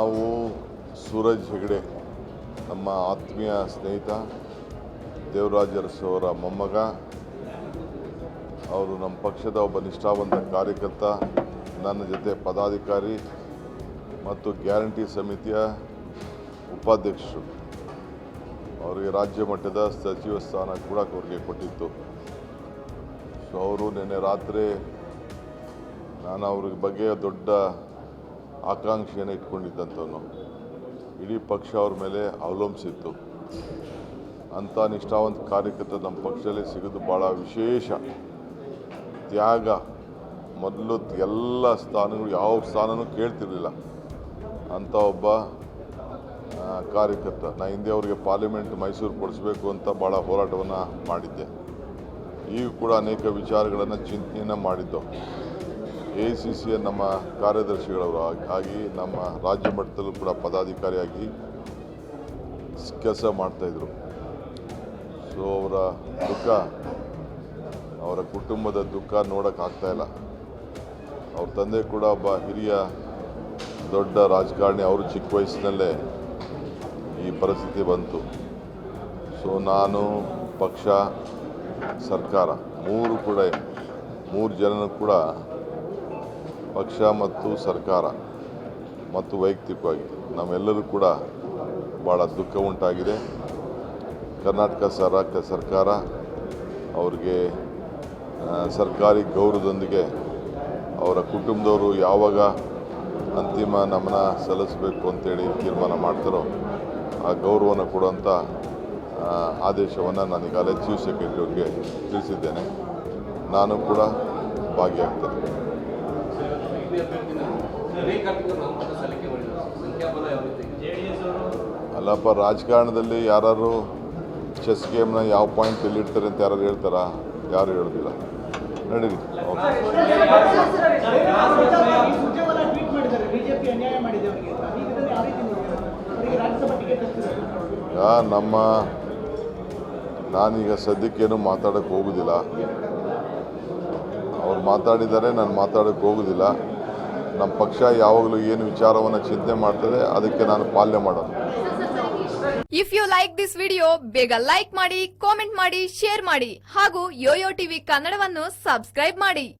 ನಾವು ಸೂರಜ್ ಹೆಗಡೆ ನಮ್ಮ ಆತ್ಮೀಯ ಸ್ನೇಹಿತ ದೇವರಾಜ ಅರಸು ಅವರ ಮೊಮ್ಮಗ. ಅವರು ನಮ್ಮ ಪಕ್ಷದ ಒಬ್ಬ ನಿಷ್ಠಾವಂತ ಕಾರ್ಯಕರ್ತ, ನನ್ನ ಜೊತೆ ಪದಾಧಿಕಾರಿ ಮತ್ತು ಗ್ಯಾರಂಟಿ ಸಮಿತಿಯ ಉಪಾಧ್ಯಕ್ಷರು. ಅವರಿಗೆ ರಾಜ್ಯ ಮಟ್ಟದ ಸಚಿವ ಸ್ಥಾನ ಕೂಡ ಅವರಿಗೆ ಕೊಟ್ಟಿತ್ತು. ಸೊ ಅವರು ನಿನ್ನೆ ರಾತ್ರಿ ನಾನು ಅವ್ರ ಬಗ್ಗೆ ದೊಡ್ಡ ಆಕಾಂಕ್ಷೆಯನ್ನು ಇಟ್ಕೊಂಡಿದ್ದಂಥವನು. ಇಡೀ ಪಕ್ಷ ಅವ್ರ ಮೇಲೆ ಅವಲಂಬಿಸಿತ್ತು. ಅಂಥ ನಿಷ್ಠಾವಂತ ಕಾರ್ಯಕರ್ತ ನಮ್ಮ ಪಕ್ಷದಲ್ಲಿ ಸಿಗೋದು ಭಾಳ ವಿಶೇಷ. ತ್ಯಾಗ, ಮೊದಲು ಎಲ್ಲ ಸ್ಥಾನಗಳು ಯಾವ ಸ್ಥಾನನೂ ಕೇಳ್ತಿರಲಿಲ್ಲ ಅಂಥ ಒಬ್ಬ ಕಾರ್ಯಕರ್ತ. ನಾನು ಹಿಂದೆ ಅವರಿಗೆ ಪಾರ್ಲಿಮೆಂಟ್ ಮೈಸೂರು ಕೊಡಿಸ್ಬೇಕು ಅಂತ ಭಾಳ ಹೋರಾಟವನ್ನು ಮಾಡಿದ್ದೆ. ಈಗ ಕೂಡ ಅನೇಕ ವಿಚಾರಗಳನ್ನು ಚಿಂತನೆಯನ್ನು ಮಾಡಿದ್ದು. AICCಯ ನಮ್ಮ ಕಾರ್ಯದರ್ಶಿಗಳವರು ಆಗಿ ನಮ್ಮ ರಾಜ್ಯ ಮಟ್ಟದಲ್ಲೂ ಕೂಡ ಪದಾಧಿಕಾರಿಯಾಗಿ ಕೆಲಸ ಮಾಡ್ತಾಯಿದ್ರು. ಸೊ ಅವರ ದುಃಖ, ಅವರ ಕುಟುಂಬದ ದುಃಖ ನೋಡೋಕ್ಕಾಗ್ತಾಯಿಲ್ಲ. ಅವ್ರ ತಂದೆ ಕೂಡ ಒಬ್ಬ ಹಿರಿಯ ದೊಡ್ಡ ರಾಜಕಾರಣಿ. ಅವರು ಚಿಕ್ಕ ವಯಸ್ಸಿನಲ್ಲೇ ಈ ಪರಿಸ್ಥಿತಿ ಬಂತು. ಸೊ ನಾನು, ಪಕ್ಷ, ಸರ್ಕಾರ ಮೂರು ಜನನೂ ಕೂಡ ಪಕ್ಷ ಮತ್ತು ಸರ್ಕಾರ ಮತ್ತು ವೈಯಕ್ತಿಕವಾಗಿ ನಮ್ಮೆಲ್ಲರೂ ಕೂಡ ಭಾಳ ದುಃಖ ಉಂಟಾಗಿದೆ. ಕರ್ನಾಟಕ ಸರ್ಕಾರ ಅವ್ರಿಗೆ ಸರ್ಕಾರಿ ಗೌರವದೊಂದಿಗೆ ಅವರ ಕುಟುಂಬದವರು ಯಾವಾಗ ಅಂತಿಮ ನಮನ ಸಲ್ಲಿಸಬೇಕು ಅಂತೇಳಿ ತೀರ್ಮಾನ ಮಾಡ್ತಾರೋ ಆ ಗೌರವನ ಕೊಡುವಂಥ ಆದೇಶವನ್ನು ನಾನೀಗಾಗಲೇ ಚೀಫ್ ಸೆಕ್ರೆಟರಿ ಅವರಿಗೆ ತಿಳಿಸಿದ್ದೇನೆ. ನಾನು ಕೂಡ ಭಾಗಿಯಾಗ್ತೇನೆ. ಅಲ್ಲಪ್ಪ, ರಾಜಕಾರಣದಲ್ಲಿ ಯಾರು ಚೆಸ್ ಗೇಮ್ನ ಯಾವ ಪಾಯಿಂಟ್ ಎಲ್ಲಿಡ್ತಾರೆ ಅಂತ ಯಾರು ಹೇಳ್ತಾರಾ? ಯಾರು ಹೇಳೋದಿಲ್ಲ. ನಡೀರಿ. ನಾನೀಗ ಸದ್ಯಕ್ಕೇನು ಮಾತಾಡೋಕ್ಕೆ ಹೋಗೋದಿಲ್ಲ. ಅವ್ರು ಮಾತಾಡಿದ್ದಾರೆ, ನಾನು ಮಾತಾಡೋಕ್ಕೆ ಹೋಗೋದಿಲ್ಲ. ನಮ್ಮ ಪಕ್ಷ ಯಾವಾಗಲೂ ಏನು ವಿಚಾರವನ್ನು ಚಿಂತನೆ ಮಾಡ್ತದೆ ಅದಕ್ಕೆ ನಾನು ಪಾಲನೆ ಮಾಡೋದು. If you like this video, ಬೇಗ ಲೈಕ್ ಮಾಡಿ, ಕಾಮೆಂಟ್ ಮಾಡಿ, ಶೇರ್ ಮಾಡಿ ಹಾಗೂ ಯೋಯೋ ಟಿವಿ ಕನ್ನಡವನ್ನು ಸಬ್ಸ್ಕ್ರೈಬ್ ಮಾಡಿ.